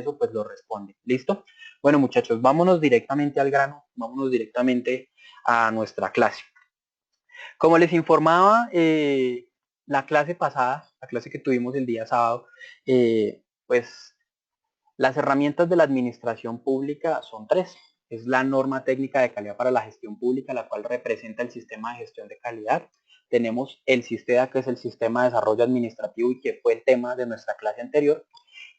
eso pues lo responde. ¿Listo? Bueno, muchachos, vámonos directamente al grano, vámonos directamente a nuestra clase. Como les informaba, la clase pasada, la clase que tuvimos el día sábado, pues las herramientas de la administración pública son tres. Es la norma técnica de calidad para la gestión pública, la cual representa el sistema de gestión de calidad. Tenemos el SISTEDA, que es el sistema de desarrollo administrativo y que fue el tema de nuestra clase anterior.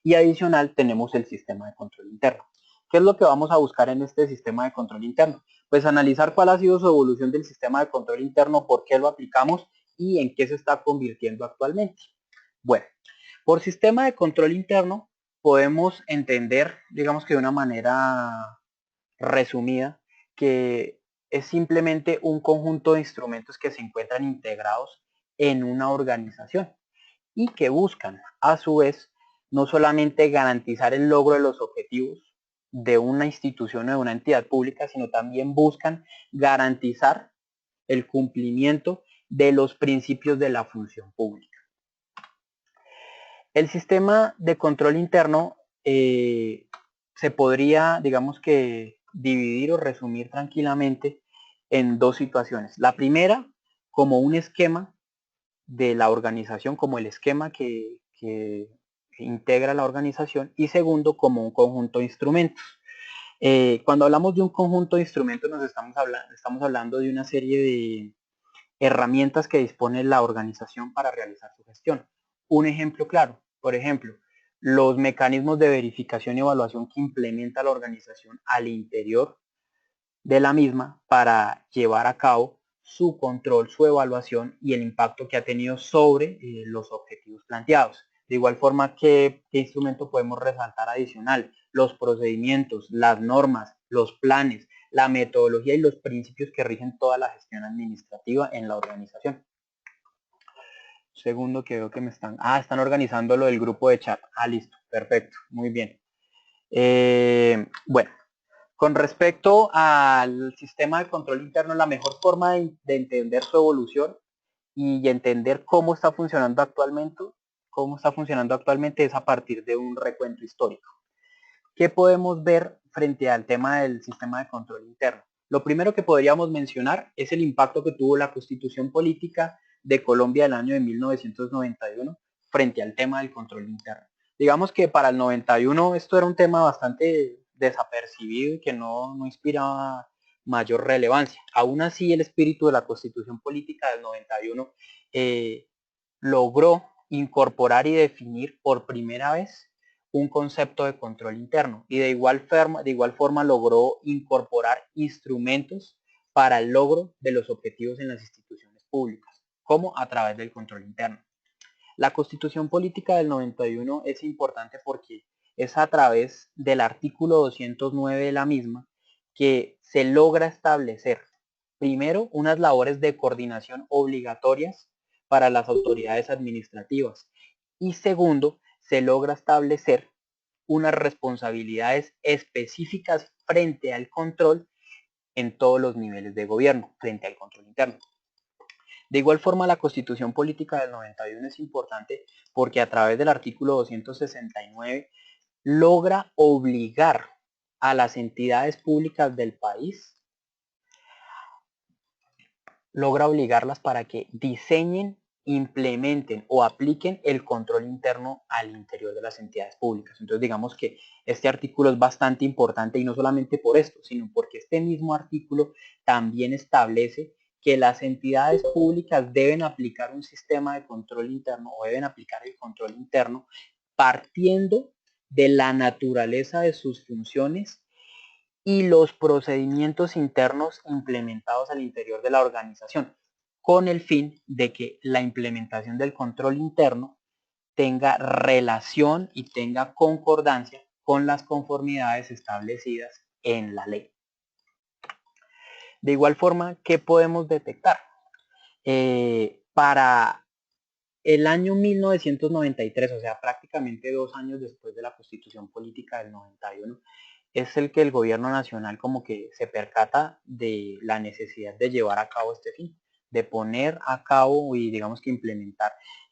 Y adicional tenemos el sistema de control interno. ¿Qué es lo que vamos a buscar en este sistema de control interno? Pues analizar cuál ha sido su evolución del sistema de control interno, por qué lo aplicamos y en qué se está convirtiendo actualmente. Bueno, por sistema de control interno podemos entender, digamos que de una manera resumida, que es simplemente un conjunto de instrumentos que se encuentran integrados en una organización y que buscan, a su vez, no solamente garantizar el logro de los objetivos de una institución o de una entidad pública, sino también buscan garantizar el cumplimiento de los principios de la función pública. El sistema de control interno se podría, digamos que, dividir o resumir tranquilamente en dos situaciones. La primera, como un esquema de la organización, como el esquema que integra la organización, y segundo, como un conjunto de instrumentos. Cuando hablamos de un conjunto de instrumentos nos estamos hablando de una serie de herramientas que dispone la organización para realizar su gestión. Un ejemplo claro, por ejemplo, los mecanismos de verificación y evaluación que implementa la organización al interior de la misma para llevar a cabo su control, su evaluación y el impacto que ha tenido sobre los objetivos planteados. De igual forma, ¿qué instrumento podemos resaltar adicional? Los procedimientos, las normas, los planes, la metodología y los principios que rigen toda la gestión administrativa en la organización. Segundo que veo que me están organizando lo del grupo de chat. Listo, perfecto, muy bien. Bueno, con respecto al sistema de control interno, la mejor forma de entender su evolución y entender cómo está funcionando actualmente es a partir de un recuento histórico. ¿Qué podemos ver frente al tema del sistema de control interno? Lo primero que podríamos mencionar es el impacto que tuvo la Constitución Política de Colombia del año de 1991 frente al tema del control interno. Digamos que para el 91 esto era un tema bastante desapercibido y que no inspiraba mayor relevancia. Aún así, el espíritu de la Constitución Política del 91 logró incorporar y definir por primera vez un concepto de control interno y de igual forma logró incorporar instrumentos para el logro de los objetivos en las instituciones públicas, como a través del control interno. La Constitución Política del 91 es importante porque es a través del artículo 209 de la misma que se logra establecer, primero, unas labores de coordinación obligatorias para las autoridades administrativas y segundo, se logra establecer unas responsabilidades específicas frente al control en todos los niveles de gobierno, frente al control interno. De igual forma, la Constitución Política del 91 es importante porque a través del artículo 269 logra obligar a las entidades públicas del país, logra obligarlas para que diseñen, implementen o apliquen el control interno al interior de las entidades públicas. Entonces digamos que este artículo es bastante importante y no solamente por esto, sino porque este mismo artículo también establece que las entidades públicas deben aplicar un sistema de control interno o deben aplicar el control interno partiendo de la naturaleza de sus funciones y los procedimientos internos implementados al interior de la organización, con el fin de que la implementación del control interno tenga relación y tenga concordancia con las conformidades establecidas en la ley. De igual forma, ¿qué podemos detectar? Para el año 1993, o sea, prácticamente 2 años después de la Constitución Política del 91, es el que el gobierno nacional como que se percata de la necesidad de llevar a cabo este fin, de poner a cabo y digamos que implementar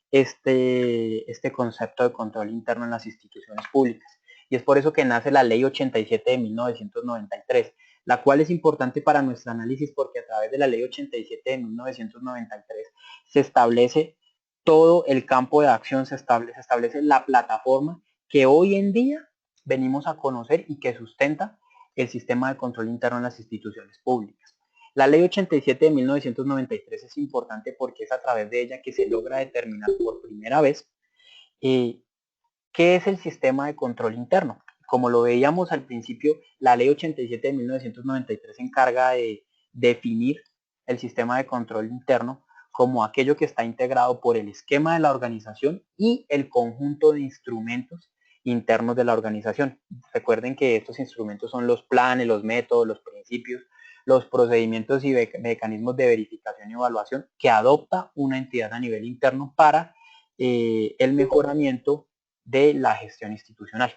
este concepto de control interno en las instituciones públicas. y es por eso que nace la Ley 87 de 1993, la cual es importante para nuestro análisis porque a través de la Ley 87 de 1993 se establece todo el campo de acción, se establece la plataforma que hoy en día venimos a conocer y que sustenta el sistema de control interno en las instituciones públicas. La Ley 87 de 1993 es importante porque es a través de ella que se logra determinar por primera vez qué es el sistema de control interno. Como lo veíamos al principio, la Ley 87 de 1993 se encarga de definir el sistema de control interno como aquello que está integrado por el esquema de la organización y el conjunto de instrumentos internos de la organización. Recuerden que estos instrumentos son los planes, los métodos, los principios, los procedimientos y mecanismos de verificación y evaluación que adopta una entidad a nivel interno para el mejoramiento de la gestión institucional.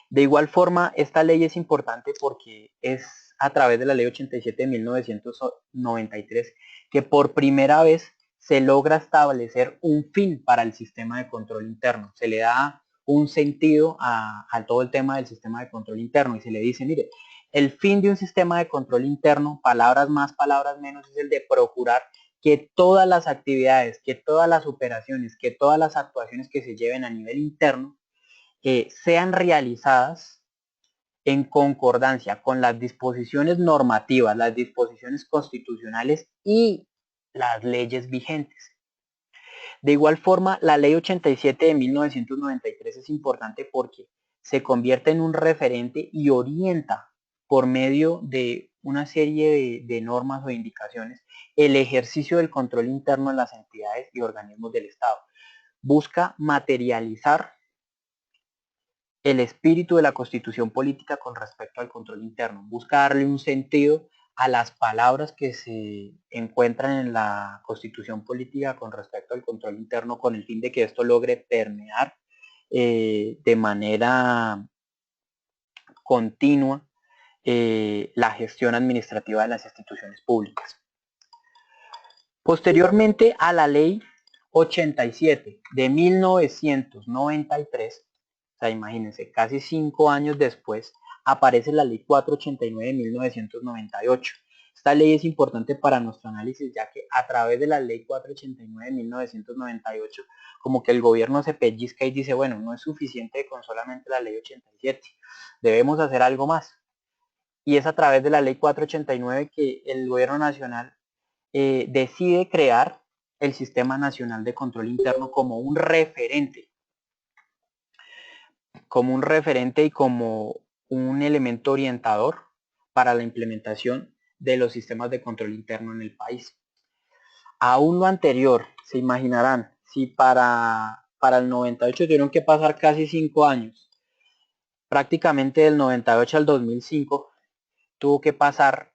De igual forma, esta ley es importante porque es a través de la ley 87 de 1993 que por primera vez se logra establecer un fin para el sistema de control interno. Se le da un sentido a todo el tema del sistema de control interno y se le dice, mire, el fin de un sistema de control interno, palabras más, palabras menos, es el de procurar que todas las actividades, que todas las operaciones, que todas las actuaciones que se lleven a nivel interno sean realizadas en concordancia con las disposiciones normativas, las disposiciones constitucionales y las leyes vigentes. De igual forma, la Ley 87 de 1993 es importante porque se convierte en un referente y orienta por medio de una serie de normas o indicaciones el ejercicio del control interno en las entidades y organismos del Estado. Busca materializar el espíritu de la Constitución política con respecto al control interno. Busca darle un sentido a las palabras que se encuentran en la Constitución política con respecto al control interno con el fin de que esto logre permear de manera continua la gestión administrativa de las instituciones públicas. Posteriormente a la ley 87 de 1993, o sea, imagínense, casi 5 años después, aparece la ley 489 de 1998. Esta ley es importante para nuestro análisis, ya que a través de la ley 489 de 1998, como que el gobierno se pellizca y dice, bueno, no es suficiente con solamente la ley 87, debemos hacer algo más. Y es a través de la ley 489 que el gobierno nacional decide crear el Sistema Nacional de Control Interno como un referente y como un elemento orientador para la implementación de los sistemas de control interno en el país. Aún lo anterior, se imaginarán, si para el 98 tuvieron que pasar casi 5 años, prácticamente del 98 al 2005 tuvo que pasar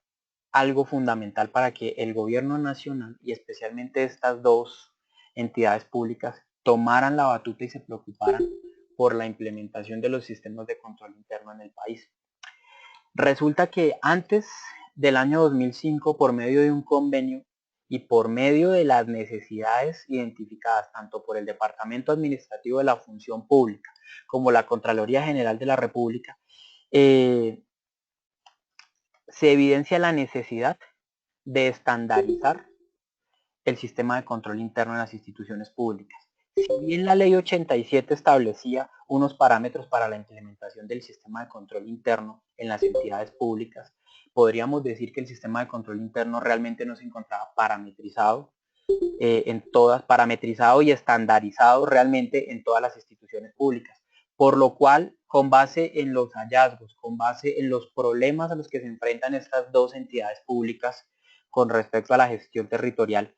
algo fundamental para que el gobierno nacional y especialmente estas dos entidades públicas tomaran la batuta y se preocuparan por la implementación de los sistemas de control interno en el país. Resulta que antes del año 2005, por medio de un convenio y por medio de las necesidades identificadas tanto por el Departamento Administrativo de la Función Pública como la Contraloría General de la República, se evidencia la necesidad de estandarizar el sistema de control interno en las instituciones públicas. Si bien la ley 87 establecía unos parámetros para la implementación del sistema de control interno en las entidades públicas, podríamos decir que el sistema de control interno realmente no se encontraba parametrizado parametrizado y estandarizado realmente en todas las instituciones públicas. Por lo cual, con base en los hallazgos, con base en los problemas a los que se enfrentan estas dos entidades públicas con respecto a la gestión territorial,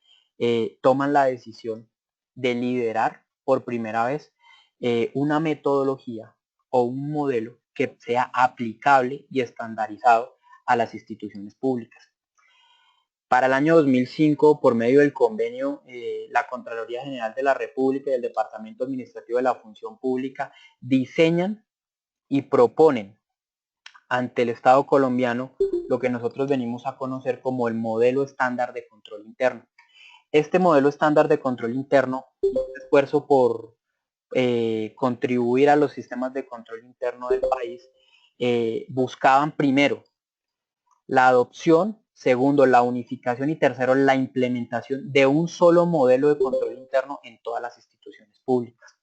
toman la decisión de liderar por primera vez una metodología o un modelo que sea aplicable y estandarizado a las instituciones públicas. Para el año 2005, por medio del convenio, la Contraloría General de la República y el Departamento Administrativo de la Función Pública diseñan y proponen ante el Estado colombiano lo que nosotros venimos a conocer como el modelo estándar de control interno. Este modelo estándar de control interno es un esfuerzo contribuir a los sistemas de control interno del país, buscaban primero la adopción, segundo la unificación y tercero la implementación de un solo modelo de control interno en todas las instituciones públicas.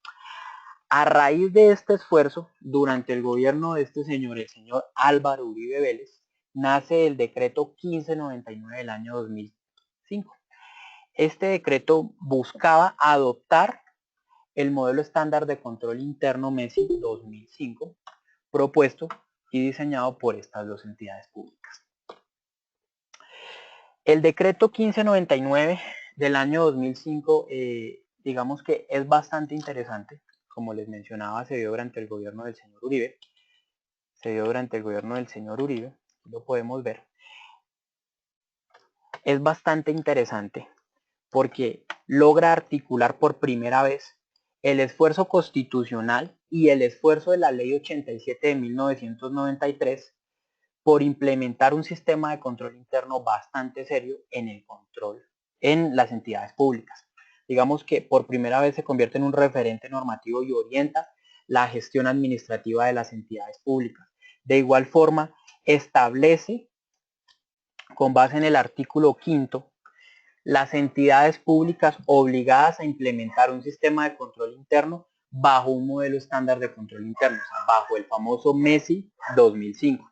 A raíz de este esfuerzo, durante el gobierno de este señor, el señor Álvaro Uribe Vélez, nace el decreto 1599 del año 2005. Este decreto buscaba adoptar el modelo estándar de control interno MESI 2005, propuesto y diseñado por estas dos entidades públicas. El decreto 1599 del año 2005, digamos que es bastante interesante. Como les mencionaba, se dio durante el gobierno del señor Uribe. Lo podemos ver. Es bastante interesante porque logra articular por primera vez el esfuerzo constitucional y el esfuerzo de la Ley 87 de 1993 por implementar un sistema de control interno bastante serio en el control en las entidades públicas. Digamos que por primera vez se convierte en un referente normativo y orienta la gestión administrativa de las entidades públicas. De igual forma, establece, con base en el artículo 5º, las entidades públicas obligadas a implementar un sistema de control interno bajo un modelo estándar de control interno, o sea, bajo el famoso MESI 2005.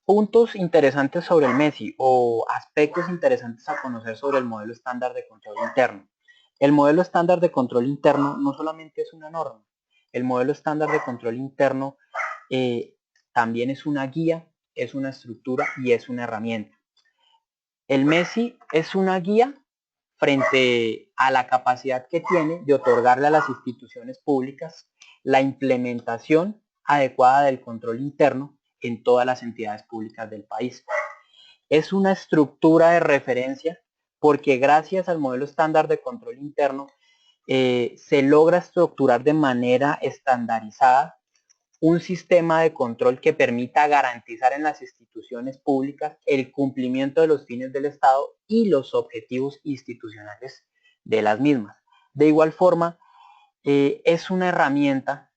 Puntos interesantes sobre el MESI o aspectos interesantes a conocer sobre el modelo estándar de control interno. El modelo estándar de control interno no solamente es una norma, el modelo estándar de control interno también es una guía, es una estructura y es una herramienta. El MESI es una guía frente a la capacidad que tiene de otorgarle a las instituciones públicas la implementación adecuada del control interno en todas las entidades públicas del país. Es una estructura de referencia porque gracias al modelo estándar de control interno se logra estructurar de manera estandarizada un sistema de control que permita garantizar en las instituciones públicas el cumplimiento de los fines del Estado y los objetivos institucionales de las mismas. De igual forma, es una herramienta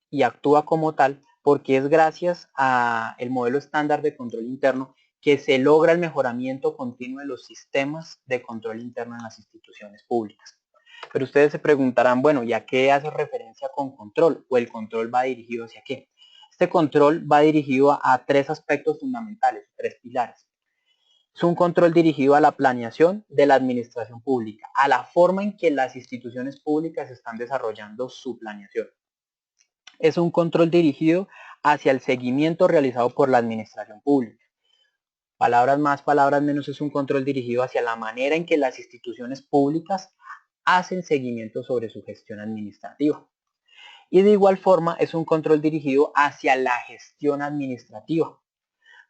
y actúa como tal porque es gracias al modelo estándar de control interno que se logra el mejoramiento continuo de los sistemas de control interno en las instituciones públicas. Pero ustedes se preguntarán, bueno, ¿y a qué hace referencia con control? ¿O el control va dirigido hacia qué? Este control va dirigido a tres aspectos fundamentales, tres pilares. Es un control dirigido a la planeación de la administración pública, a la forma en que las instituciones públicas están desarrollando su planeación. Es un control dirigido hacia el seguimiento realizado por la administración pública. Palabras más, palabras menos, es un control dirigido hacia la manera en que las instituciones públicas hacen seguimiento sobre su gestión administrativa. Y de igual forma es un control dirigido hacia la gestión administrativa,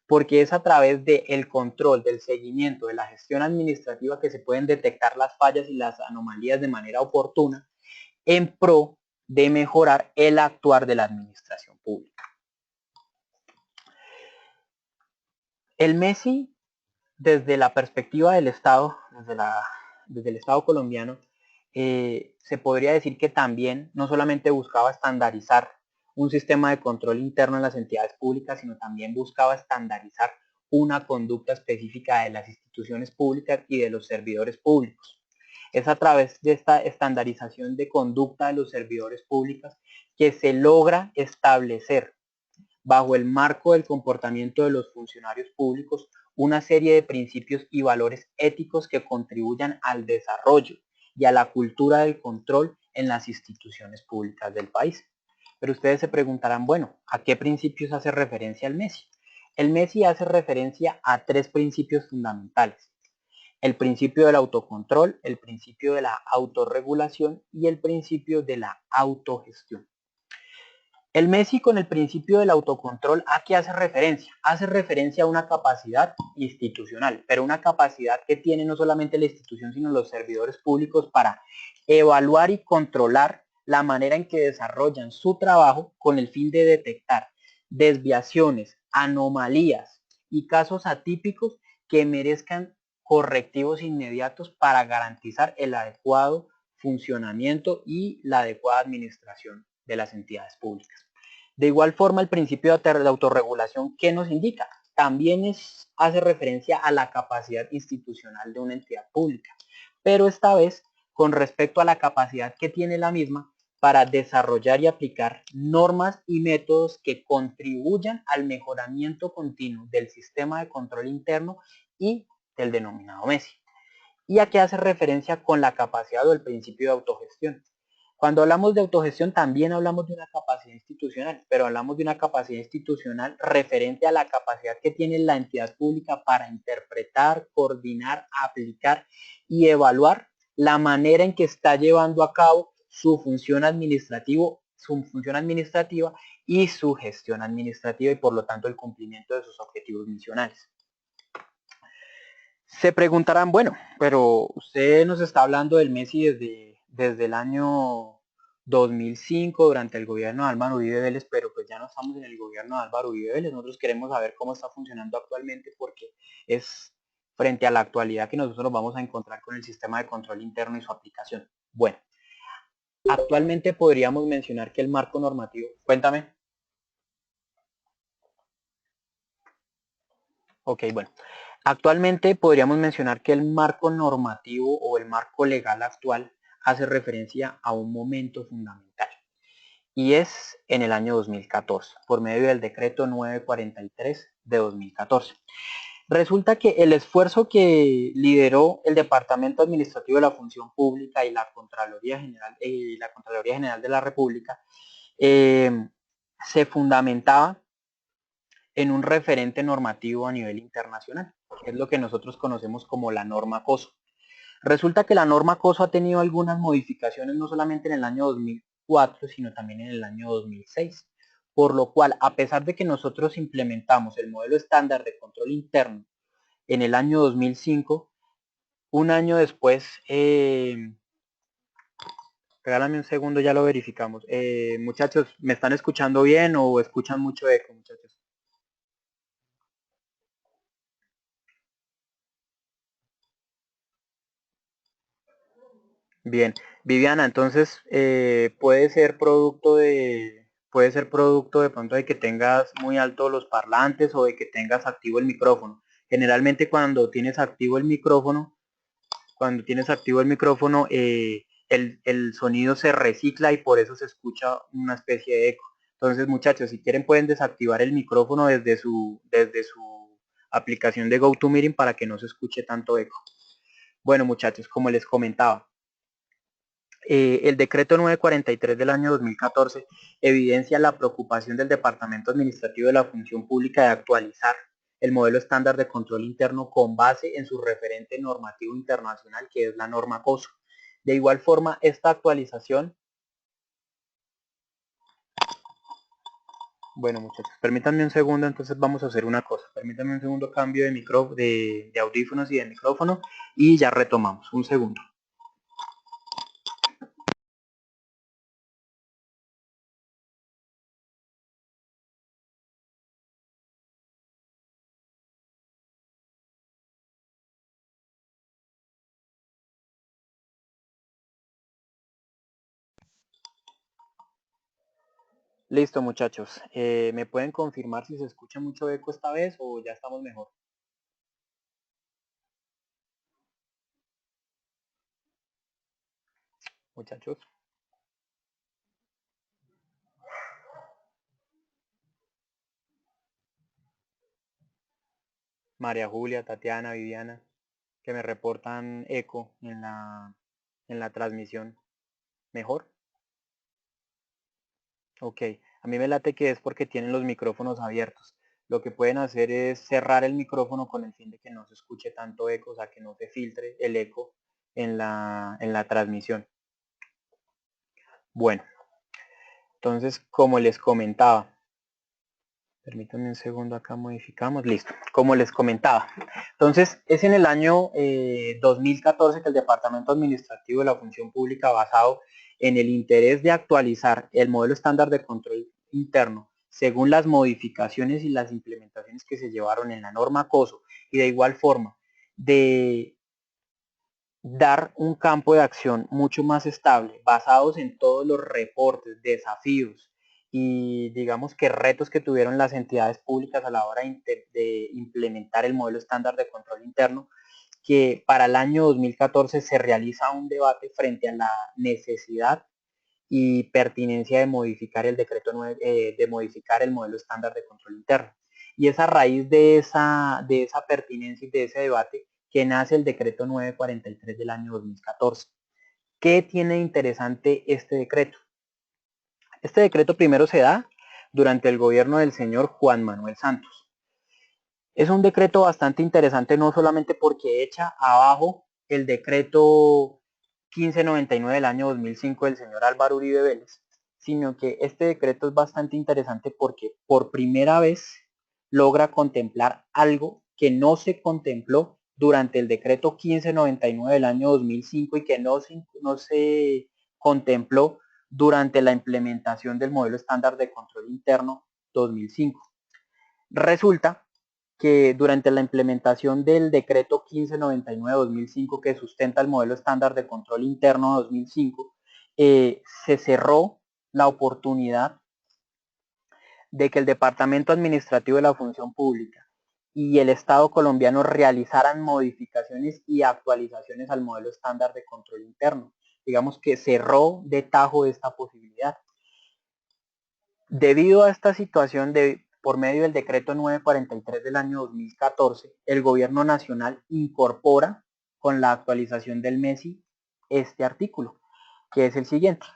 porque es a través del control, del seguimiento, de la gestión administrativa que se pueden detectar las fallas y las anomalías de manera oportuna en pro de mejorar el actuar de la administración pública. El MESI, desde la perspectiva del Estado, desde el Estado colombiano, se podría decir que también no solamente buscaba estandarizar un sistema de control interno en las entidades públicas, sino también buscaba estandarizar una conducta específica de las instituciones públicas y de los servidores públicos. Es a través de esta estandarización de conducta de los servidores públicos que se logra establecer, bajo el marco del comportamiento de los funcionarios públicos, una serie de principios y valores éticos que contribuyan al desarrollo y a la cultura del control en las instituciones públicas del país. Pero ustedes se preguntarán, bueno, ¿a qué principios hace referencia el MESI? El MESI hace referencia a tres principios fundamentales: el principio del autocontrol, el principio de la autorregulación y el principio de la autogestión. El MESI, con el principio del autocontrol, ¿a qué hace referencia? Hace referencia a una capacidad institucional, pero una capacidad que tiene no solamente la institución, sino los servidores públicos para evaluar y controlar la manera en que desarrollan su trabajo con el fin de detectar desviaciones, anomalías y casos atípicos que merezcan correctivos inmediatos para garantizar el adecuado funcionamiento y la adecuada administración de las entidades públicas. De igual forma, el principio de autorregulación, ¿qué nos indica? También hace referencia a la capacidad institucional de una entidad pública, pero esta vez con respecto a la capacidad que tiene la misma para desarrollar y aplicar normas y métodos que contribuyan al mejoramiento continuo del sistema de control interno y del denominado MESI. ¿Y a qué hace referencia con la capacidad o el principio de autogestión? Cuando hablamos de autogestión también hablamos de una capacidad institucional, pero hablamos de una capacidad institucional referente a la capacidad que tiene la entidad pública para interpretar, coordinar, aplicar y evaluar la manera en que está llevando a cabo su función administrativa y su gestión administrativa y por lo tanto el cumplimiento de sus objetivos misionales. Se preguntarán, bueno, pero usted nos está hablando del MESI desde el año 2005 durante el gobierno de Álvaro Uribe Vélez, pero pues ya no estamos en el gobierno de Álvaro Uribe Vélez. Nosotros queremos saber cómo está funcionando actualmente porque es frente a la actualidad que nosotros nos vamos a encontrar con el sistema de control interno y su aplicación. Bueno, actualmente podríamos mencionar que el marco normativo, cuéntame. Ok, bueno. Actualmente podríamos mencionar que el marco normativo o el marco legal actual hace referencia a un momento fundamental y es en el año 2014 por medio del decreto 943 de 2014. Resulta que el esfuerzo que lideró el Departamento Administrativo de la Función Pública y la Contraloría General de la República se fundamentaba en un referente normativo a nivel internacional, que es lo que nosotros conocemos como la norma COSO. Resulta que la norma COSO ha tenido algunas modificaciones no solamente en el año 2004, sino también en el año 2006, por lo cual, a pesar de que nosotros implementamos el modelo estándar de control interno en el año 2005, un año después, regálame un segundo, ya lo verificamos. Muchachos, ¿me están escuchando bien o escuchan mucho eco, muchachos? Bien, Viviana, entonces puede ser producto de pronto de que tengas muy alto los parlantes o de que tengas activo el micrófono. Generalmente cuando tienes activo el micrófono, el sonido se recicla y por eso se escucha una especie de eco. Entonces, muchachos, si quieren pueden desactivar el micrófono desde su aplicación de GoToMeeting para que no se escuche tanto eco. Bueno, muchachos, como les comentaba, el decreto 943 del año 2014 evidencia la preocupación del Departamento Administrativo de la Función Pública de actualizar el modelo estándar de control interno con base en su referente normativo internacional, que es la norma COSO. De igual forma, esta actualización, bueno muchachos, permítanme un segundo, entonces vamos a hacer una cosa, permítanme un segundo cambio de audífonos y de micrófono y ya retomamos, un segundo. Listo, muchachos. ¿Me pueden confirmar si se escucha mucho eco esta vez o ya estamos mejor? Muchachos. María Julia, Tatiana, Viviana, que me reportan eco en la transmisión. ¿Mejor? Ok. A mí me late que es porque tienen los micrófonos abiertos. Lo que pueden hacer es cerrar el micrófono con el fin de que no se escuche tanto eco, o sea, que no se filtre el eco en la transmisión. Bueno, entonces, como les comentaba, permítanme un segundo, acá modificamos, listo, como les comentaba. Entonces, es en el año 2014 que el Departamento Administrativo de la Función Pública, basado en el interés de actualizar el modelo estándar de control interno, según las modificaciones y las implementaciones que se llevaron en la norma COSO, y de igual forma, de dar un campo de acción mucho más estable, basados en todos los reportes, desafíos y digamos que retos que tuvieron las entidades públicas a la hora de implementar el modelo estándar de control interno, que para el año 2014 se realiza un debate frente a la necesidad y pertinencia de modificar el decreto 9, de modificar el modelo estándar de control interno. Y es a raíz de esa pertinencia y de ese debate que nace el decreto 943 del año 2014. ¿Qué tiene interesante este decreto? Este decreto primero se da durante el gobierno del señor Juan Manuel Santos. Es un decreto bastante interesante no solamente porque echa abajo el decreto 1599 del año 2005 del señor Álvaro Uribe Vélez, sino que este decreto es bastante interesante porque por primera vez logra contemplar algo que no se contempló durante el decreto 1599 del año 2005 y que no se contempló durante la implementación del modelo estándar de control interno 2005. Resulta que durante la implementación del decreto 1599-2005 que sustenta el modelo estándar de control interno 2005, se cerró la oportunidad de que el Departamento Administrativo de la Función Pública y el Estado colombiano realizaran modificaciones y actualizaciones al modelo estándar de control interno. Digamos que cerró de tajo esta posibilidad. Debido a esta situación, por medio del decreto 943 del año 2014, el gobierno nacional incorpora con la actualización del MESI este artículo, que es el siguiente.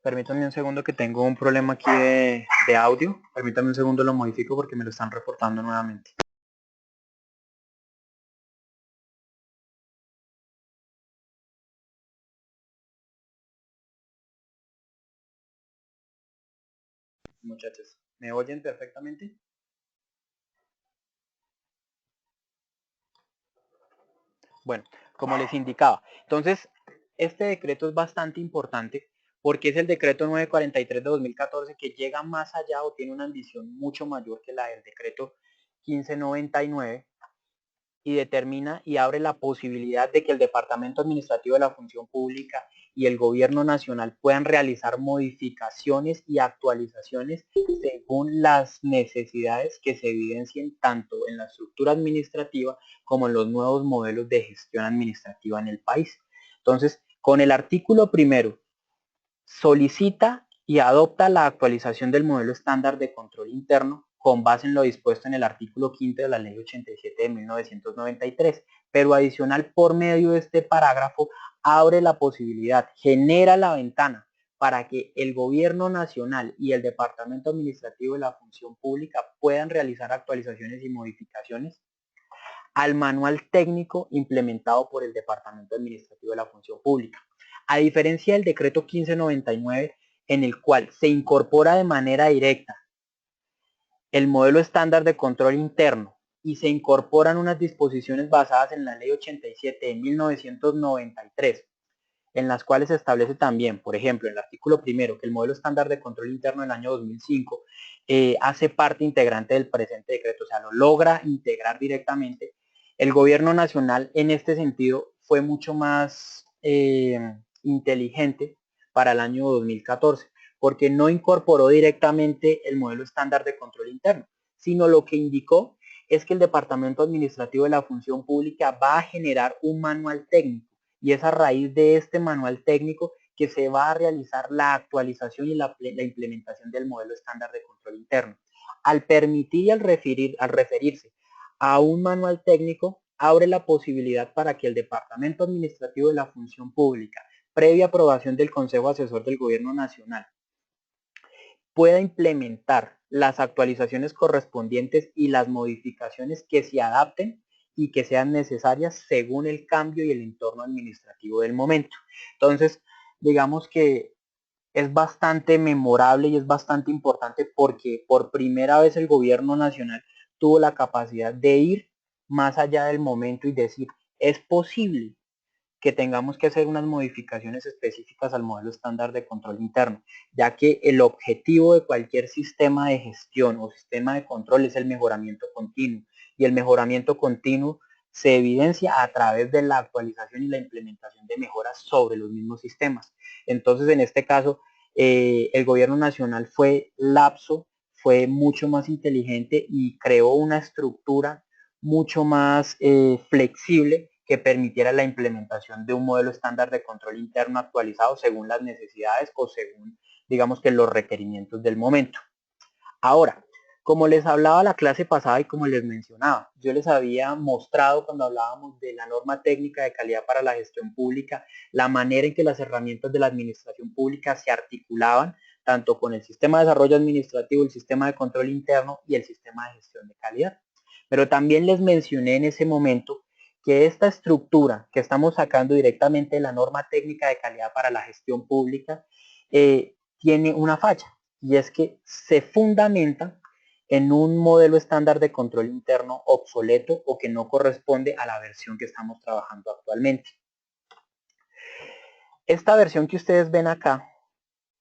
Permítanme un segundo que tengo un problema aquí de audio. Permítanme un segundo, lo modifico porque me lo están reportando nuevamente. Muchachos, ¿me oyen perfectamente? Bueno, como les indicaba, entonces este decreto es bastante importante porque es el decreto 943 de 2014 que llega más allá o tiene una ambición mucho mayor que la del decreto 1599 y determina y abre la posibilidad de que el Departamento Administrativo de la Función Pública y el Gobierno Nacional puedan realizar modificaciones y actualizaciones según las necesidades que se evidencien tanto en la estructura administrativa como en los nuevos modelos de gestión administrativa en el país. Entonces, con el artículo primero, solicita y adopta la actualización del modelo estándar de control interno con base en lo dispuesto en el artículo 5 de la Ley 87 de 1993, pero adicional por medio de este parágrafo abre la posibilidad, genera la ventana para que el gobierno nacional y el Departamento Administrativo de la Función Pública puedan realizar actualizaciones y modificaciones al manual técnico implementado por el Departamento Administrativo de la Función Pública. A diferencia del decreto 1599, en el cual se incorpora de manera directa el modelo estándar de control interno y se incorporan unas disposiciones basadas en la Ley 87 de 1993, en las cuales se establece también, por ejemplo, en el artículo primero, que el modelo estándar de control interno del año 2005 hace parte integrante del presente decreto, o sea, lo logra integrar directamente. El gobierno nacional en este sentido fue mucho más inteligente para el año 2014, porque no incorporó directamente el modelo estándar de control interno, sino lo que indicó es que el Departamento Administrativo de la Función Pública va a generar un manual técnico y es a raíz de este manual técnico que se va a realizar la actualización y la implementación del modelo estándar de control interno. Al permitir y al referirse a un manual técnico, abre la posibilidad para que el Departamento Administrativo de la Función Pública, previa aprobación del Consejo Asesor del Gobierno Nacional, pueda implementar las actualizaciones correspondientes y las modificaciones que se adapten y que sean necesarias según el cambio y el entorno administrativo del momento. Entonces, digamos que es bastante memorable y es bastante importante porque por primera vez el gobierno nacional tuvo la capacidad de ir más allá del momento y decir, es posible que tengamos que hacer unas modificaciones específicas al modelo estándar de control interno, ya que el objetivo de cualquier sistema de gestión o sistema de control es el mejoramiento continuo y el mejoramiento continuo se evidencia a través de la actualización y la implementación de mejoras sobre los mismos sistemas. Entonces, en este caso, el gobierno nacional fue lapso, fue mucho más inteligente y creó una estructura mucho más flexible que permitiera la implementación de un modelo estándar de control interno actualizado según las necesidades o según, digamos que los requerimientos del momento. Ahora, como les hablaba la clase pasada y como les mencionaba, yo les había mostrado cuando hablábamos de la norma técnica de calidad para la gestión pública, la manera en que las herramientas de la administración pública se articulaban tanto con el sistema de desarrollo administrativo, el sistema de control interno y el sistema de gestión de calidad. Pero también les mencioné en ese momento que esta estructura que estamos sacando directamente de la norma técnica de calidad para la gestión pública tiene una falla, y es que se fundamenta en un modelo estándar de control interno obsoleto o que no corresponde a la versión que estamos trabajando actualmente. Esta versión que ustedes ven acá,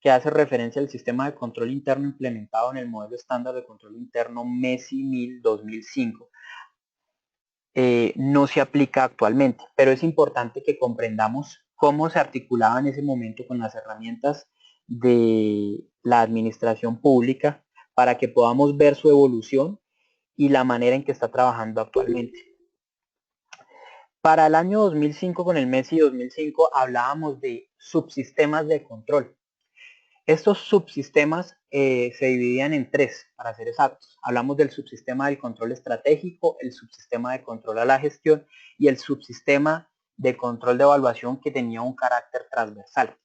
que hace referencia al sistema de control interno implementado en el modelo estándar de control interno MESI 1000 2005, no se aplica actualmente, pero es importante que comprendamos cómo se articulaba en ese momento con las herramientas de la administración pública para que podamos ver su evolución y la manera en que está trabajando actualmente. Para el año 2005, con el MESI 2005, hablábamos de subsistemas de control. Estos subsistemas se dividían en tres, para ser exactos. Hablamos del subsistema del control estratégico, el subsistema de control a la gestión y el subsistema de control de evaluación que tenía un carácter transversal.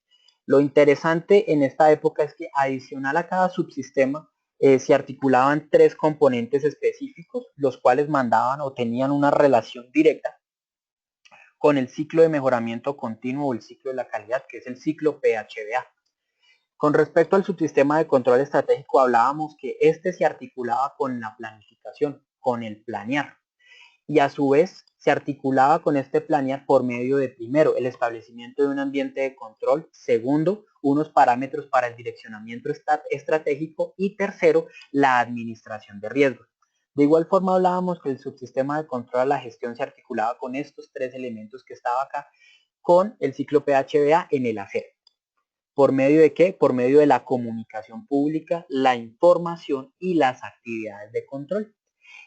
Lo interesante en esta época es que adicional a cada subsistema se articulaban tres componentes específicos, los cuales mandaban o tenían una relación directa con el ciclo de mejoramiento continuo o el ciclo de la calidad, que es el ciclo PHBA. Con respecto al subsistema de control estratégico, hablábamos que este se articulaba con la planificación, con el planear, y a su vez se articulaba con este planear por medio de, primero, el establecimiento de un ambiente de control, segundo, unos parámetros para el direccionamiento estratégico y tercero, la administración de riesgos. De igual forma hablábamos que el subsistema de control a la gestión se articulaba con estos tres elementos que estaba acá, con el ciclo PHBA en el AGER. ¿Por medio de qué? Por medio de la comunicación pública, la información y las actividades de control.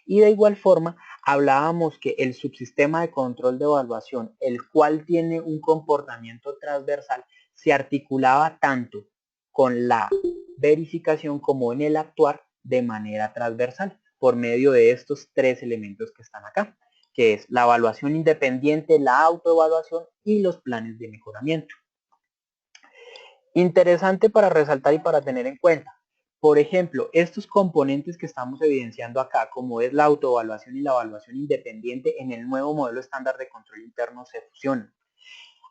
Y de igual forma, hablábamos que el subsistema de control de evaluación, el cual tiene un comportamiento transversal, se articulaba tanto con la verificación como en el actuar de manera transversal, por medio de estos tres elementos que están acá, que es la evaluación independiente, la autoevaluación y los planes de mejoramiento. Interesante para resaltar y para tener en cuenta. Por ejemplo, estos componentes que estamos evidenciando acá, como es la autoevaluación y la evaluación independiente, en el nuevo modelo estándar de control interno se fusionan.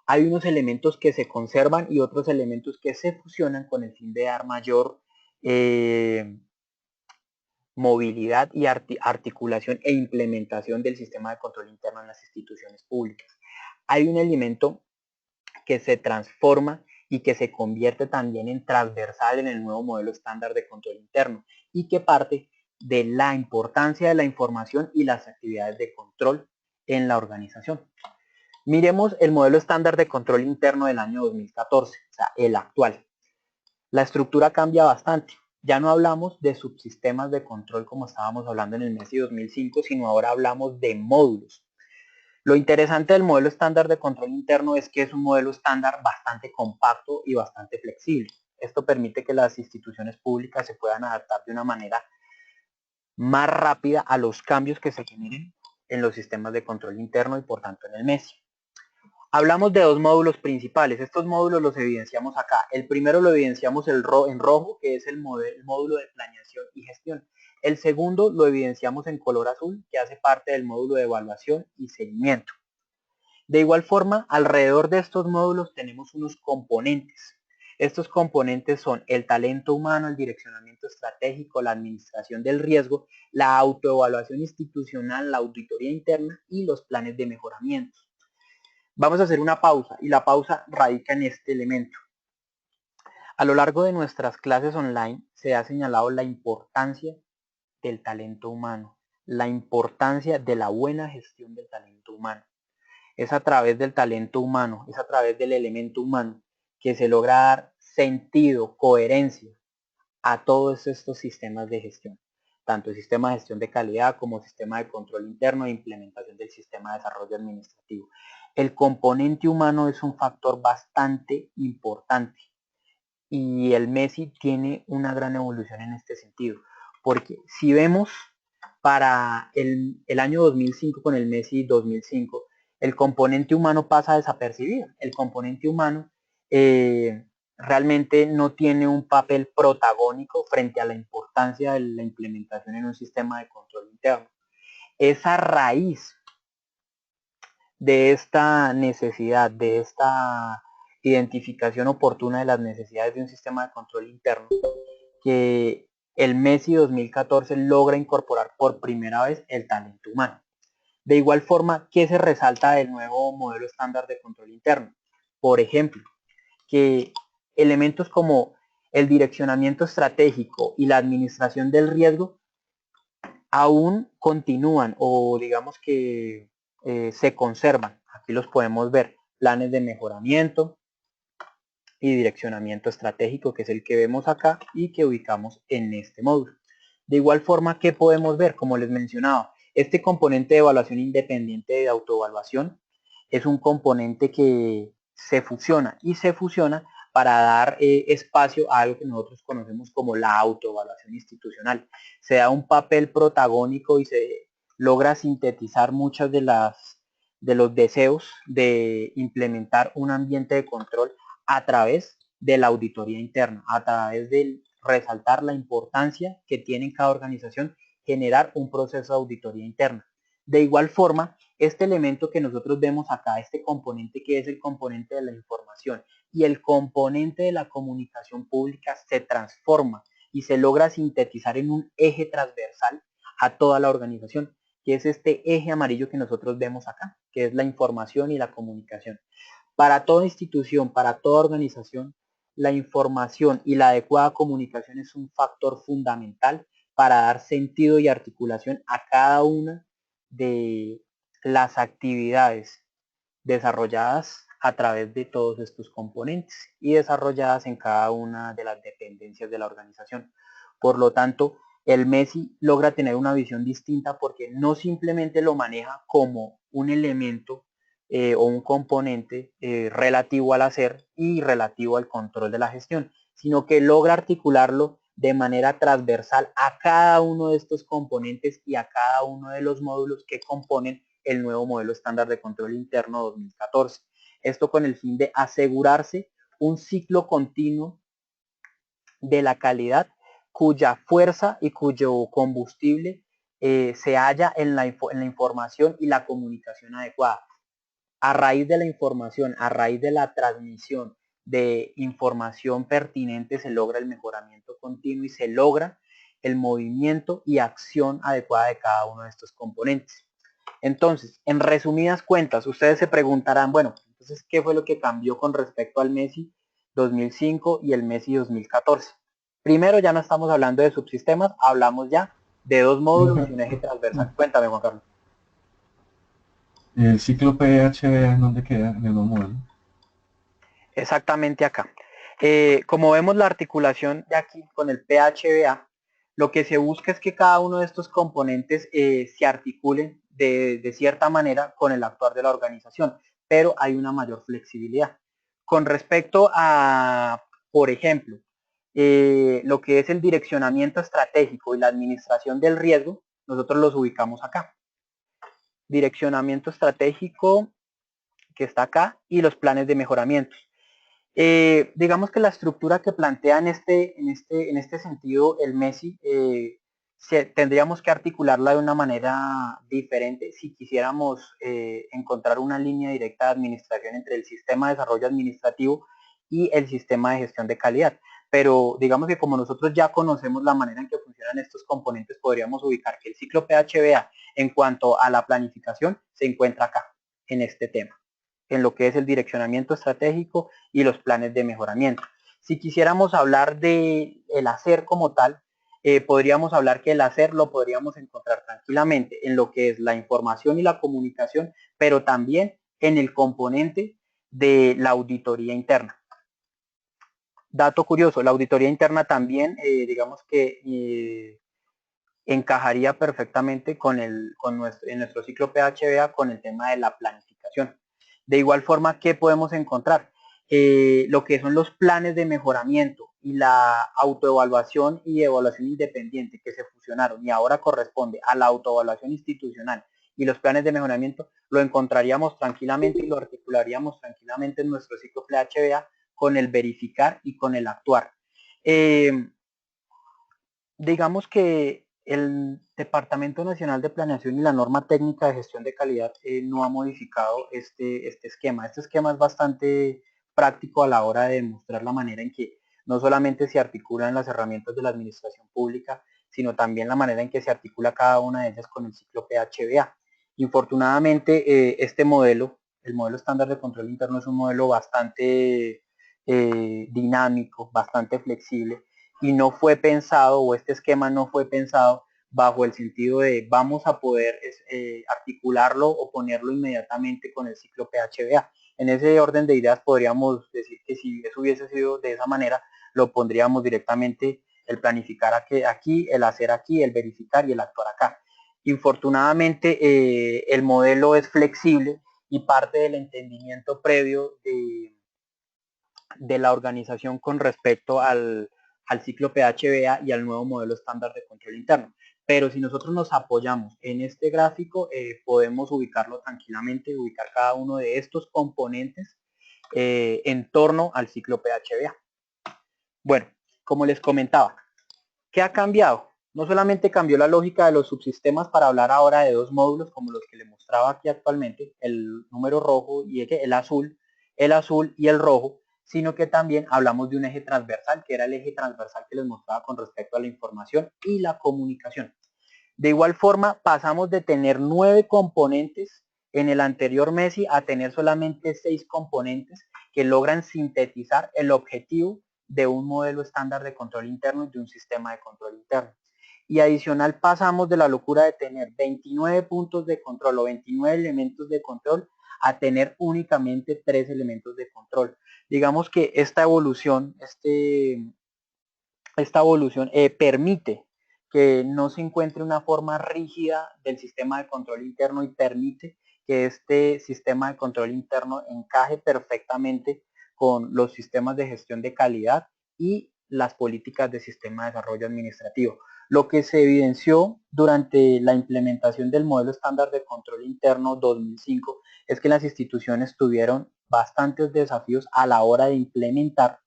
Hay unos elementos que se conservan y otros elementos que se fusionan con el fin de dar mayor movilidad y articulación e implementación del sistema de control interno en las instituciones públicas. Hay un elemento que se transforma y que se convierte también en transversal en el nuevo modelo estándar de control interno y que parte de la importancia de la información y las actividades de control en la organización. Miremos el modelo estándar de control interno del año 2014, o sea, el actual. La estructura cambia bastante. Ya no hablamos de subsistemas de control como estábamos hablando en el MESI 2005, sino ahora hablamos de módulos. Lo interesante del modelo estándar de control interno es que es un modelo estándar bastante compacto y bastante flexible. Esto permite que las instituciones públicas se puedan adaptar de una manera más rápida a los cambios que se generen en los sistemas de control interno y por tanto en el MESI. Hablamos de dos módulos principales. Estos módulos los evidenciamos acá. El primero lo evidenciamos en rojo, que es el módulo de planeación y gestión. El segundo lo evidenciamos en color azul, que hace parte del módulo de evaluación y seguimiento. De igual forma, alrededor de estos módulos tenemos unos componentes. Estos componentes son el talento humano, el direccionamiento estratégico, la administración del riesgo, la autoevaluación institucional, la auditoría interna y los planes de mejoramiento. Vamos a hacer una pausa y la pausa radica en este elemento. A lo largo de nuestras clases online se ha señalado la importancia del talento humano, la importancia de la buena gestión del talento humano. Es a través del talento humano, es a través del elemento humano que se logra dar sentido, coherencia a todos estos sistemas de gestión, tanto el sistema de gestión de calidad como el sistema de control interno e implementación del sistema de desarrollo administrativo. El componente humano es un factor bastante importante y el MESI tiene una gran evolución en este sentido, porque si vemos para el año 2005 con el MESI 2005, el componente humano pasa desapercibido. El componente humano realmente no tiene un papel protagónico frente a la importancia de la implementación en un sistema de control interno. Esa raíz de esta necesidad, de esta identificación oportuna de las necesidades de un sistema de control interno, que el MESI 2014 logra incorporar por primera vez el talento humano. De igual forma, ¿qué se resalta del nuevo modelo estándar de control interno? Por ejemplo, que elementos como el direccionamiento estratégico y la administración del riesgo aún continúan o digamos que se conservan. Aquí los podemos ver, planes de mejoramiento y direccionamiento estratégico, que es el que vemos acá y que ubicamos en este módulo. De igual forma, ¿qué podemos ver? Como les mencionaba, este componente de evaluación independiente de autoevaluación es un componente que se fusiona y se fusiona para dar espacio a algo que nosotros conocemos como la autoevaluación institucional. Se da un papel protagónico y se logra sintetizar muchas de los deseos de implementar un ambiente de control a través de la auditoría interna, a través de resaltar la importancia que tiene en cada organización generar un proceso de auditoría interna. De igual forma, este elemento que nosotros vemos acá, este componente que es el componente de la información y el componente de la comunicación pública se transforma y se logra sintetizar en un eje transversal a toda la organización, que es este eje amarillo que nosotros vemos acá, que es la información y la comunicación. Para toda institución, para toda organización, la información y la adecuada comunicación es un factor fundamental para dar sentido y articulación a cada una de las actividades desarrolladas a través de todos estos componentes y desarrolladas en cada una de las dependencias de la organización. Por lo tanto, el MESI logra tener una visión distinta porque no simplemente lo maneja como un elemento o un componente relativo al hacer y relativo al control de la gestión, sino que logra articularlo de manera transversal a cada uno de estos componentes y a cada uno de los módulos que componen el nuevo modelo estándar de control interno 2014. Esto con el fin de asegurarse un ciclo continuo de la calidad cuya fuerza y cuyo combustible se halla en la información y la comunicación adecuada. A raíz de la información, a raíz de la transmisión de información pertinente se logra el mejoramiento continuo y se logra el movimiento y acción adecuada de cada uno de estos componentes. Entonces, en resumidas cuentas, ustedes se preguntarán, bueno, entonces, ¿qué fue lo que cambió con respecto al MESI 2005 y el MESI 2014? Primero, ya no estamos hablando de subsistemas, hablamos ya de dos módulos y un eje transversal. Cuéntame, Juan Carlos. ¿El ciclo PHBA en dónde queda en el nuevo modelo? Exactamente acá. Como vemos la articulación de aquí con el PHBA, lo que se busca es que cada uno de estos componentes se articulen de cierta manera con el actuar de la organización, pero hay una mayor flexibilidad. Con respecto a, por ejemplo, lo que es el direccionamiento estratégico y la administración del riesgo, nosotros los ubicamos acá. Direccionamiento estratégico que está acá y los planes de mejoramiento. Digamos que la estructura que plantea en este sentido el MESI, tendríamos que articularla de una manera diferente si quisiéramos encontrar una línea directa de administración entre el sistema de desarrollo administrativo y el sistema de gestión de calidad. Pero digamos que como nosotros ya conocemos la manera en que funcionan estos componentes, podríamos ubicar que el ciclo PHBA en cuanto a la planificación se encuentra acá, en este tema, en lo que es el direccionamiento estratégico y los planes de mejoramiento. Si quisiéramos hablar de el hacer como tal, podríamos hablar que el hacer lo podríamos encontrar tranquilamente en lo que es la información y la comunicación, pero también en el componente de la auditoría interna. Dato curioso, la auditoría interna también, digamos que encajaría perfectamente en nuestro ciclo PHBA con el tema de la planificación. De igual forma, ¿qué podemos encontrar? Lo que son los planes de mejoramiento y la autoevaluación y evaluación independiente que se fusionaron y ahora corresponde a la autoevaluación institucional y los planes de mejoramiento, lo encontraríamos tranquilamente y lo articularíamos tranquilamente en nuestro ciclo PHBA con el verificar y con el actuar. Digamos que el Departamento Nacional de Planeación y la Norma Técnica de Gestión de Calidad no ha modificado este esquema. Este esquema es bastante práctico a la hora de demostrar la manera en que no solamente se articulan las herramientas de la administración pública, sino también la manera en que se articula cada una de ellas con el ciclo PHBA. Infortunadamente, este modelo, el modelo estándar de control interno, es un modelo bastante dinámico, bastante flexible, y no fue pensado, o este esquema no fue pensado bajo el sentido de vamos a poder articularlo o ponerlo inmediatamente con el ciclo PHBA. En ese orden de ideas podríamos decir que si eso hubiese sido de esa manera, lo pondríamos directamente el planificar aquí, el hacer aquí, el verificar y el actuar acá. Infortunadamente, el modelo es flexible y parte del entendimiento previo de la organización con respecto al ciclo PHBA y al nuevo modelo estándar de control interno. Pero si nosotros nos apoyamos en este gráfico, podemos ubicarlo tranquilamente, ubicar cada uno de estos componentes en torno al ciclo PHBA. Bueno, como les comentaba, ¿qué ha cambiado? No solamente cambió la lógica de los subsistemas para hablar ahora de dos módulos como los que les mostraba aquí actualmente, el número rojo y el azul y el rojo, sino que también hablamos de un eje transversal, que era el eje transversal que les mostraba con respecto a la información y la comunicación. De igual forma, pasamos de tener 9 componentes en el anterior MESI a tener solamente 6 componentes que logran sintetizar el objetivo de un modelo estándar de control interno y de un sistema de control interno. Y adicional pasamos de la locura de tener 29 puntos de control o 29 elementos de control a tener únicamente 3 elementos de control. Digamos que esta evolución permite que no se encuentre una forma rígida del sistema de control interno y permite que este sistema de control interno encaje perfectamente con los sistemas de gestión de calidad y las políticas de sistema de desarrollo administrativo. Lo que se evidenció durante la implementación del modelo estándar de control interno 2005 es que las instituciones tuvieron bastantes desafíos a la hora de implementar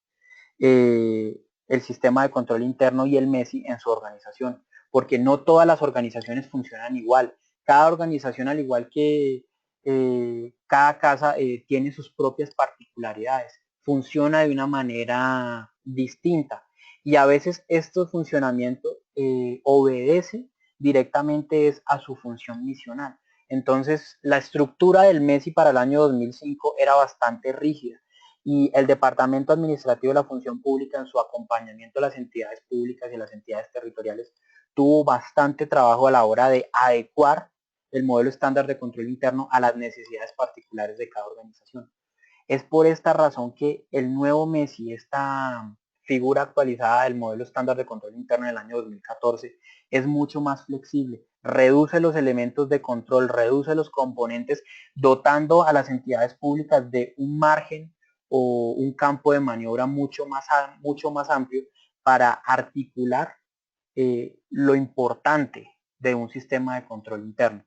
el sistema de control interno y el MESI en su organización, porque no todas las organizaciones funcionan igual. Cada organización, al igual que cada casa, tiene sus propias particularidades, funciona de una manera distinta y a veces este funcionamiento obedece directamente es a su función misional. Entonces, la estructura del MESI para el año 2005 era bastante rígida y el Departamento Administrativo de la Función Pública en su acompañamiento a las entidades públicas y a las entidades territoriales tuvo bastante trabajo a la hora de adecuar el modelo estándar de control interno a las necesidades particulares de cada organización. Es por esta razón que el nuevo MESI, esta figura actualizada del modelo estándar de control interno del año 2014, es mucho más flexible, reduce los elementos de control, reduce los componentes, dotando a las entidades públicas de un margen o un campo de maniobra mucho más amplio para articular lo importante de un sistema de control interno.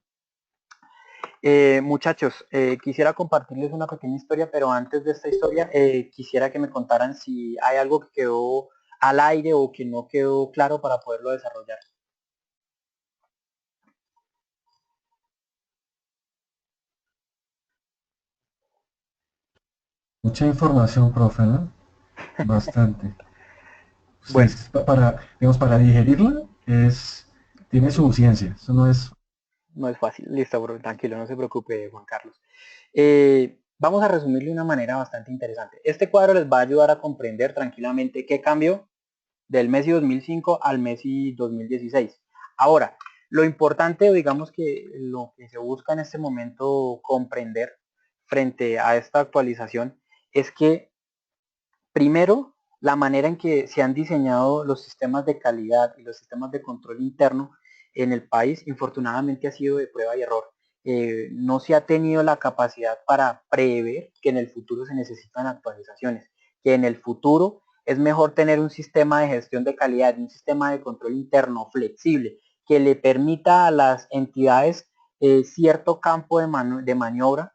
Muchachos, quisiera compartirles una pequeña historia, pero antes de esta historia quisiera que me contaran si hay algo que quedó al aire o que no quedó claro para poderlo desarrollar. Mucha información, profe, ¿no? Bastante. Sí, Bueno, digamos, para digerirla tiene su ciencia. Eso no es. no es fácil. Listo, bro, tranquilo, no se preocupe, Juan Carlos. Vamos a resumirlo de una manera bastante interesante. Este cuadro les va a ayudar a comprender tranquilamente qué cambió del MESI 2005 al MESI 2016. Ahora, lo importante, digamos que lo que se busca en este momento comprender frente a esta actualización es que, primero, la manera en que se han diseñado los sistemas de calidad y los sistemas de control interno en el país, infortunadamente ha sido de prueba y error. No se ha tenido la capacidad para prever que en el futuro se necesitan actualizaciones, que en el futuro es mejor tener un sistema de gestión de calidad, un sistema de control interno flexible, que le permita a las entidades cierto campo de maniobra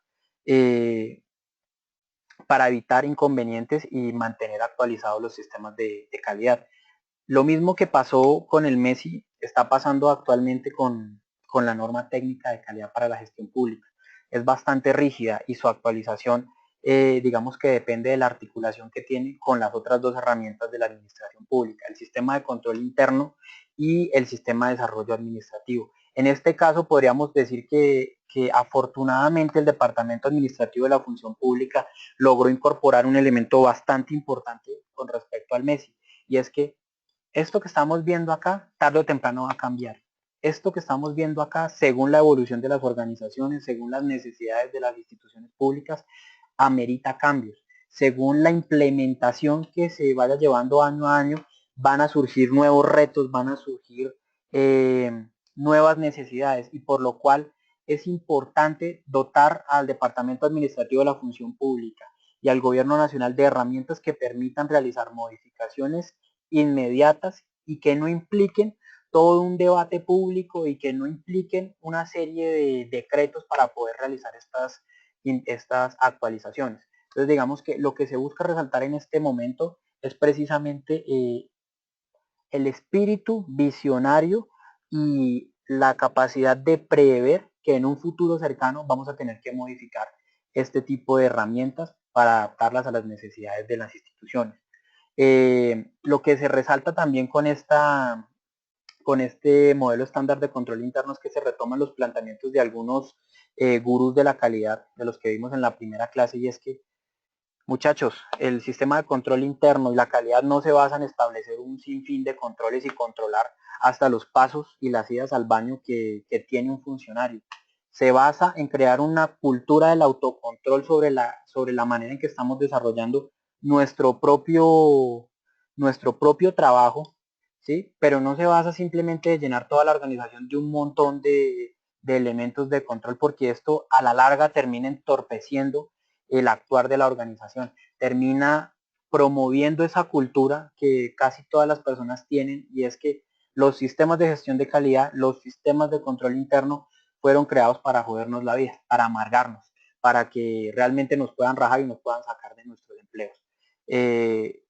para evitar inconvenientes y mantener actualizados los sistemas de calidad. Lo mismo que pasó con el MESI está pasando actualmente con la norma técnica de calidad para la gestión pública. Es bastante rígida y su actualización, digamos que depende de la articulación que tiene con las otras dos herramientas de la administración pública, el sistema de control interno y el sistema de desarrollo administrativo. En este caso podríamos decir que afortunadamente el Departamento Administrativo de la Función Pública logró incorporar un elemento bastante importante con respecto al MESI, y es que esto que estamos viendo acá, tarde o temprano va a cambiar. Esto que estamos viendo acá, según la evolución de las organizaciones, según las necesidades de las instituciones públicas, amerita cambios. Según la implementación que se vaya llevando año a año, van a surgir nuevos retos, van a surgir nuevas necesidades, y por lo cual es importante dotar al Departamento Administrativo de la Función Pública y al Gobierno Nacional de herramientas que permitan realizar modificaciones inmediatas y que no impliquen todo un debate público y que no impliquen una serie de decretos para poder realizar estas actualizaciones. Entonces, digamos que lo que se busca resaltar en este momento es precisamente el espíritu visionario y la capacidad de prever que en un futuro cercano vamos a tener que modificar este tipo de herramientas para adaptarlas a las necesidades de las instituciones. Lo que se resalta también con este modelo estándar de control interno es que se retoman los planteamientos de algunos gurús de la calidad, de los que vimos en la primera clase, y es que, muchachos, el sistema de control interno y la calidad no se basa en establecer un sinfín de controles y controlar hasta los pasos y las idas al baño que tiene un funcionario. Se basa en crear una cultura del autocontrol sobre la manera en que estamos desarrollando nuestro propio, nuestro propio trabajo, ¿sí? Pero no se basa simplemente en llenar toda la organización de un montón de elementos de control, porque esto a la larga termina entorpeciendo el actuar de la organización, termina promoviendo esa cultura que casi todas las personas tienen, y es que los sistemas de gestión de calidad, los sistemas de control interno fueron creados para jodernos la vida, para amargarnos, para que realmente nos puedan rajar y nos puedan sacar de nuestros empleos.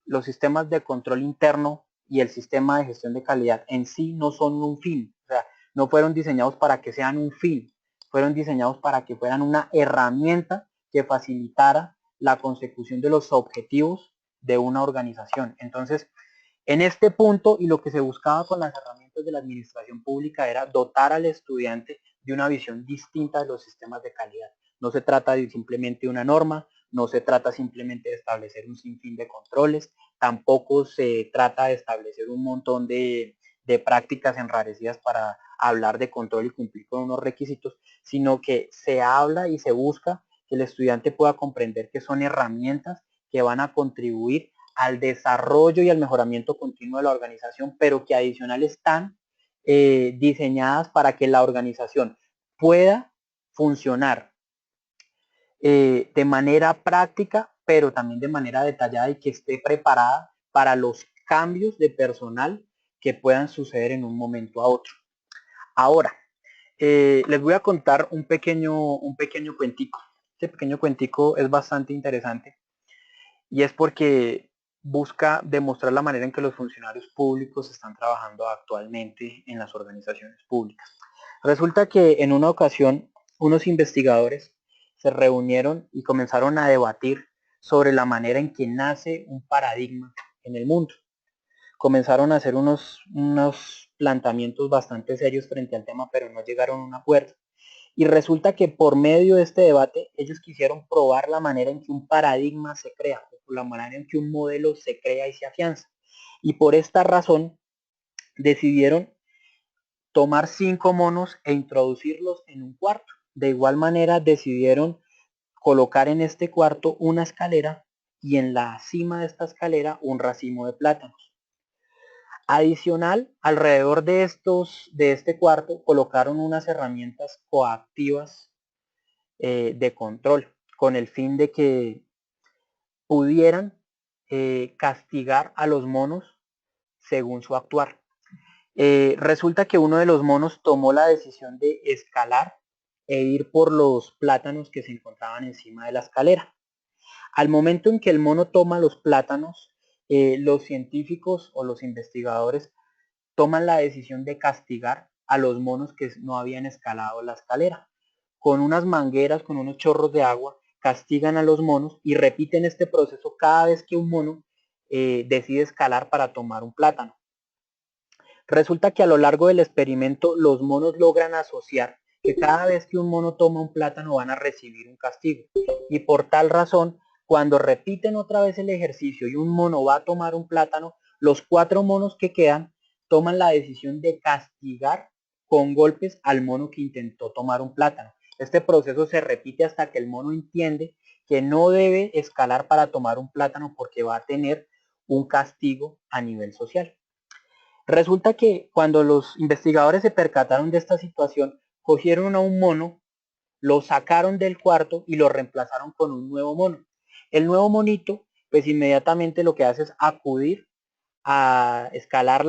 Los sistemas de control interno y el sistema de gestión de calidad en sí no son un fin, o sea, no fueron diseñados para que sean un fin, fueron diseñados para que fueran una herramienta que facilitara la consecución de los objetivos de una organización. Entonces, en este punto, y lo que se buscaba con las herramientas de la administración pública, era dotar al estudiante de una visión distinta de los sistemas de calidad. No se trata de simplemente una norma, no se trata simplemente de establecer un sinfín de controles, tampoco se trata de establecer un montón de prácticas enrarecidas para hablar de control y cumplir con unos requisitos, sino que se habla y se busca que el estudiante pueda comprender que son herramientas que van a contribuir al desarrollo y al mejoramiento continuo de la organización, pero que adicional están diseñadas para que la organización pueda funcionar de manera práctica, pero también de manera detallada, y que esté preparada para los cambios de personal que puedan suceder en un momento a otro. Ahora, les voy a contar un pequeño cuentico. Este pequeño cuentico es bastante interesante, y es porque busca demostrar la manera en que los funcionarios públicos están trabajando actualmente en las organizaciones públicas. Resulta que en una ocasión unos investigadores se reunieron y comenzaron a debatir sobre la manera en que nace un paradigma en el mundo. Comenzaron a hacer unos planteamientos bastante serios frente al tema, pero no llegaron a un acuerdo. Y resulta que por medio de este debate ellos quisieron probar la manera en que un paradigma se crea, la manera en que un modelo se crea y se afianza. Y por esta razón decidieron tomar 5 monos e introducirlos en un cuarto. De igual manera decidieron colocar en este cuarto una escalera y en la cima de esta escalera un racimo de plátanos. Adicional, alrededor de este cuarto colocaron unas herramientas coactivas de control con el fin de que pudieran castigar a los monos según su actuar. Resulta que uno de los monos tomó la decisión de escalar e ir por los plátanos que se encontraban encima de la escalera. Al momento en que el mono toma los plátanos, los científicos o los investigadores toman la decisión de castigar a los monos que no habían escalado la escalera. Con unas mangueras, con unos chorros de agua, castigan a los monos y repiten este proceso cada vez que un mono decide escalar para tomar un plátano. Resulta que a lo largo del experimento los monos logran asociar que cada vez que un mono toma un plátano van a recibir un castigo. Y por tal razón, cuando repiten otra vez el ejercicio y un mono va a tomar un plátano, los 4 monos que quedan toman la decisión de castigar con golpes al mono que intentó tomar un plátano. Este proceso se repite hasta que el mono entiende que no debe escalar para tomar un plátano porque va a tener un castigo a nivel social. Resulta que cuando los investigadores se percataron de esta situación, cogieron a un mono, lo sacaron del cuarto y lo reemplazaron con un nuevo mono. El nuevo monito, pues inmediatamente lo que hace es acudir a escalar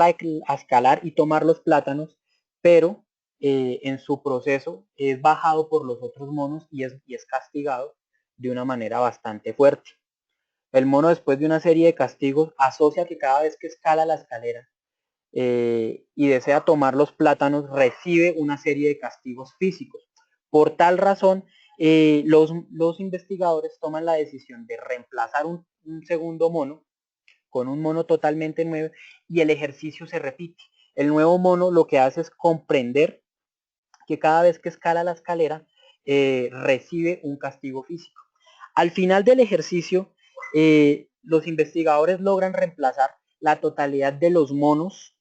y tomar los plátanos, pero en su proceso es bajado por los otros monos y es castigado de una manera bastante fuerte. El mono, después de una serie de castigos, asocia que cada vez que escala la escalera y desea tomar los plátanos, recibe una serie de castigos físicos. Por tal razón, los investigadores toman la decisión de reemplazar un segundo mono con un mono totalmente nuevo y el ejercicio se repite. El nuevo mono lo que hace es comprender que cada vez que escala la escalera recibe un castigo físico. Al final del ejercicio, los investigadores logran reemplazar la totalidad de los monos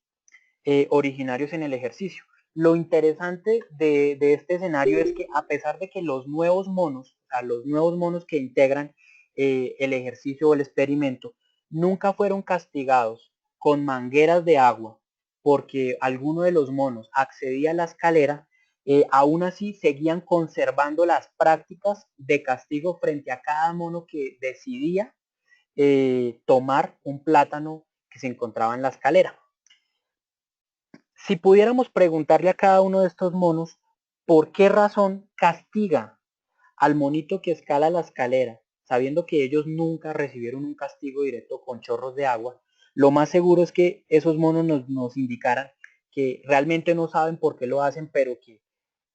originarios en el ejercicio. Lo interesante de este escenario es que a pesar de que los nuevos monos, o sea, los nuevos monos que integran el ejercicio o el experimento, nunca fueron castigados con mangueras de agua porque alguno de los monos accedía a la escalera, aún así seguían conservando las prácticas de castigo frente a cada mono que decidía tomar un plátano que se encontraba en la escalera. Si pudiéramos preguntarle a cada uno de estos monos por qué razón castiga al monito que escala la escalera, sabiendo que ellos nunca recibieron un castigo directo con chorros de agua, lo más seguro es que esos monos nos indicaran que realmente no saben por qué lo hacen, pero que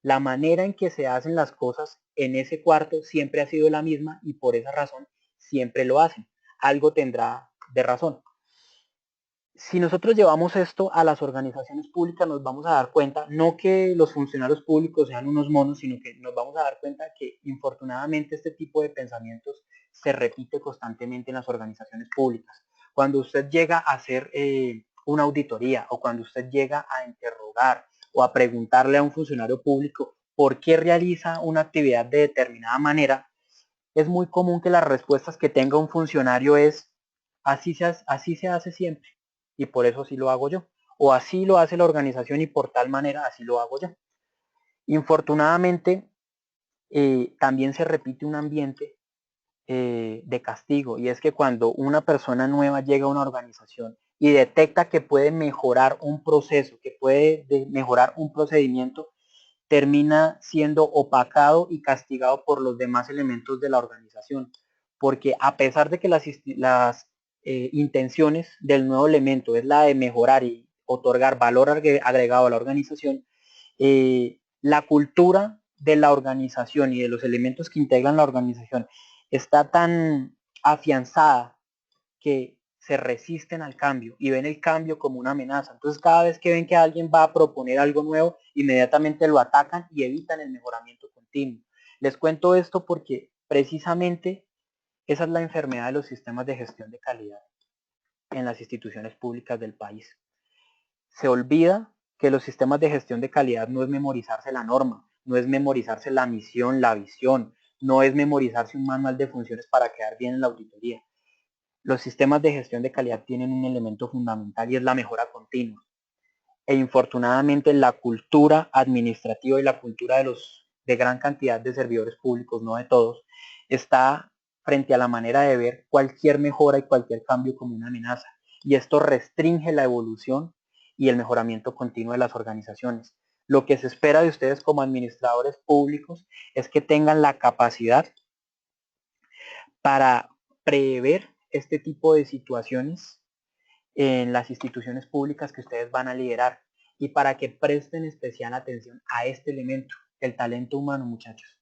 la manera en que se hacen las cosas en ese cuarto siempre ha sido la misma y por esa razón siempre lo hacen. Algo tendrá de razón. Si nosotros llevamos esto a las organizaciones públicas, nos vamos a dar cuenta, no que los funcionarios públicos sean unos monos, sino que nos vamos a dar cuenta que infortunadamente este tipo de pensamientos se repite constantemente en las organizaciones públicas. Cuando usted llega a hacer una auditoría o cuando usted llega a interrogar o a preguntarle a un funcionario público por qué realiza una actividad de determinada manera, es muy común que las respuestas que tenga un funcionario es así se hace siempre y por eso así lo hago yo. O así lo hace la organización y por tal manera así lo hago yo. Infortunadamente, también se repite un ambiente de castigo y es que cuando una persona nueva llega a una organización y detecta que puede mejorar un proceso, que puede mejorar un procedimiento, termina siendo opacado y castigado por los demás elementos de la organización. Porque a pesar de que las intenciones del nuevo elemento es la de mejorar y otorgar valor agregado a la organización, la cultura de la organización y de los elementos que integran la organización está tan afianzada que se resisten al cambio y ven el cambio como una amenaza. Entonces cada vez que ven que alguien va a proponer algo nuevo, inmediatamente lo atacan y evitan el mejoramiento continuo. Les cuento esto porque precisamente esa es la enfermedad de los sistemas de gestión de calidad. en las instituciones públicas del país. Se olvida que los sistemas de gestión de calidad no es memorizarse la norma, no es memorizarse la misión, la visión, no es memorizarse un manual de funciones para quedar bien en la auditoría. Los sistemas de gestión de calidad tienen un elemento fundamental y es la mejora continua. E infortunadamente la cultura administrativa y la cultura de gran cantidad de servidores públicos, no de todos, está frente a la manera de ver cualquier mejora y cualquier cambio como una amenaza. Y esto restringe la evolución y el mejoramiento continuo de las organizaciones. Lo que se espera de ustedes como administradores públicos es que tengan la capacidad para prever este tipo de situaciones en las instituciones públicas que ustedes van a liderar y para que presten especial atención a este elemento, el talento humano, muchachos.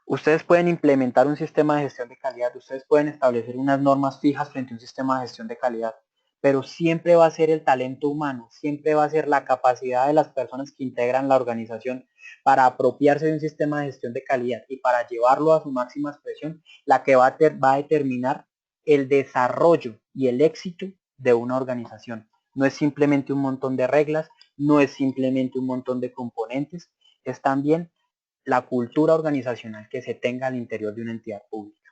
Ustedes pueden implementar un sistema de gestión de calidad, ustedes pueden establecer unas normas fijas frente a un sistema de gestión de calidad, pero siempre va a ser el talento humano, siempre va a ser la capacidad de las personas que integran la organización para apropiarse de un sistema de gestión de calidad y para llevarlo a su máxima expresión, la que va a determinar el desarrollo y el éxito de una organización. No es simplemente un montón de reglas, no es simplemente un montón de componentes, es también la cultura organizacional que se tenga al interior de una entidad pública.